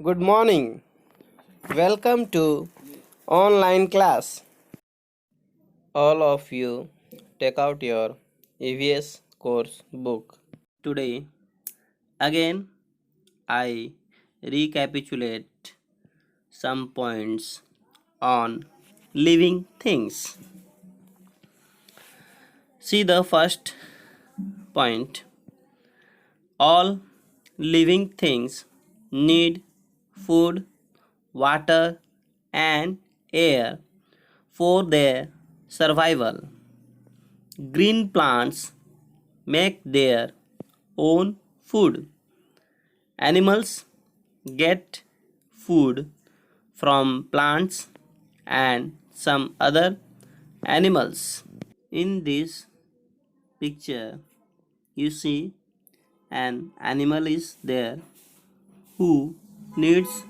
Good morning. Welcome to online class. All of you take out your EVS course book. Today again I recapitulate some points on living things. See the first point. All living things need food, water, and air for their survival. Green plants make their own food. Animals get food from plants and some other animals. In this picture, you see an animal is there who needs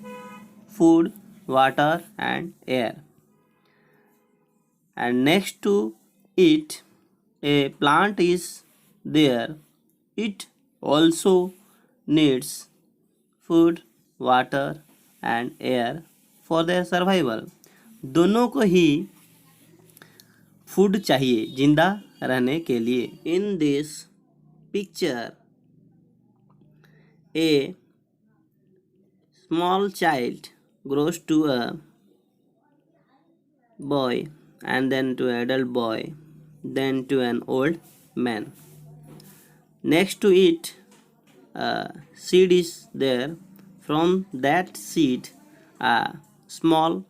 food, water, and air. And next to it, a plant is there. It also needs food, water, and air for their survival. दोनों को ही food चाहिए जिंदा रहने के लिए. In this picture, a small child grows to a boy, and then to an adult boy, then to an old man. Next to it, a seed is there. From that seed, a small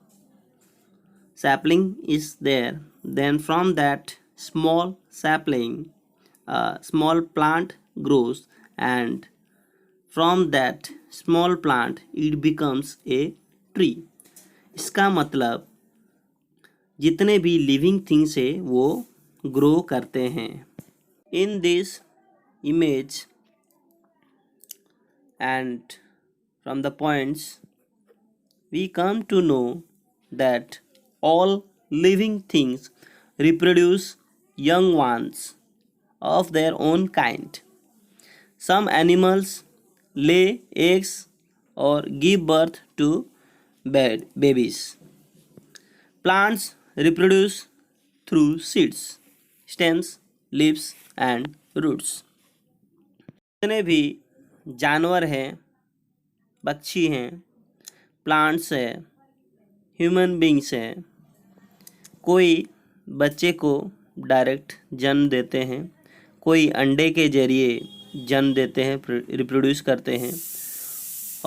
sapling is there. Then from that small sapling, a small plant grows, and from that small plant it becomes a tree. इसका मतलब जितने भी living things है वो grow करते हैं. In this image and from the points we come to know that all living things reproduce young ones of their own kind. Some animals lay eggs or give birth to babies. Plants reproduce through seeds, stems, leaves and roots. जितने भी जानवर हैं, पक्षी हैं, plants हैं, human beings हैं, कोई बच्चे को डायरेक्ट जन्म देते हैं, कोई अंडे के जरिए जन्म देते हैं, रिप्रोड्यूस करते हैं,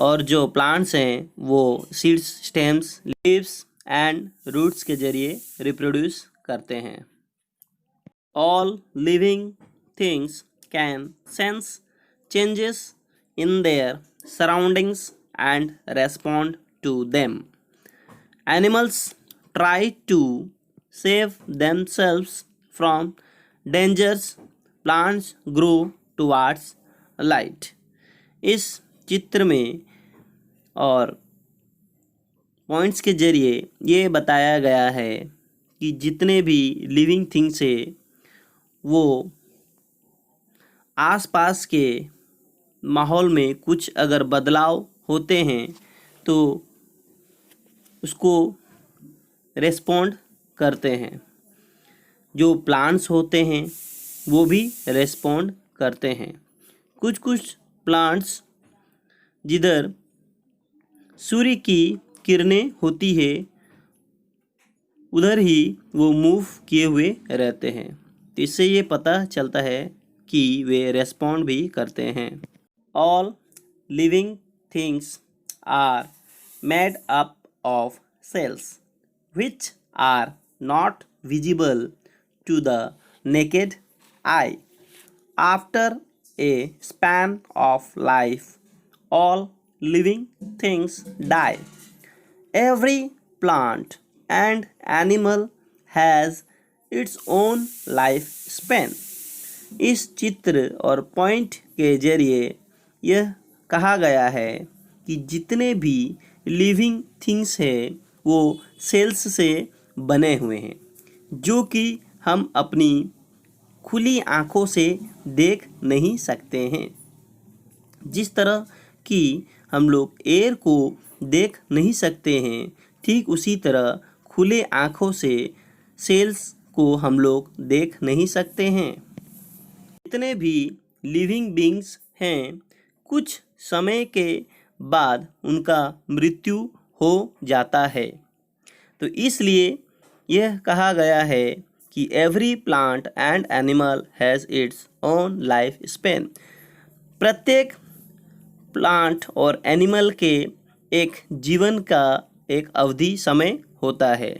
और जो प्लांट्स हैं वो seeds, stems, leaves and roots के जरिए रिप्रोड्यूस करते हैं. All living things can sense changes in their surroundings and respond to them. Animals try to save themselves from dangers. Plants grow towards light. इस चित्र में और पॉइंट्स के जरिए ये बताया गया है कि जितने भी लिविंग थिंग्स है वो आसपास के माहौल में कुछ अगर बदलाव होते हैं तो उसको रेस्पॉन्ड करते हैं. जो प्लांट्स होते हैं वो भी रेस्पॉन्ड करते हैं. कुछ कुछ प्लांट्स जिधर सूर्य की किरणें होती है उधर ही वो मूव किए हुए रहते हैं. तो इससे ये पता चलता है कि वे रेस्पॉन्ड भी करते हैं. All living things are made up of cells which are not visible to the naked eye. After a span of life, all living things die. Every plant and animal has its own life span. इस चित्र और point के जरिए यह कहा गया है कि जितने भी लिविंग थिंग्स हैं वो सेल्स से बने हुए हैं जो कि हम अपनी खुली आँखों से देख नहीं सकते हैं. जिस तरह कि हम लोग एयर को देख नहीं सकते हैं, ठीक उसी तरह खुले आँखों से सेल्स को हम लोग देख नहीं सकते हैं। जितने भी लिविंग बींग्स हैं, कुछ समय के बाद उनका मृत्यु हो जाता है। तो इसलिए यह कहा गया है कि every plant and animal has its own life span. प्रत्येक प्लांट और एनिमल के एक जीवन का एक अवधि समय होता है।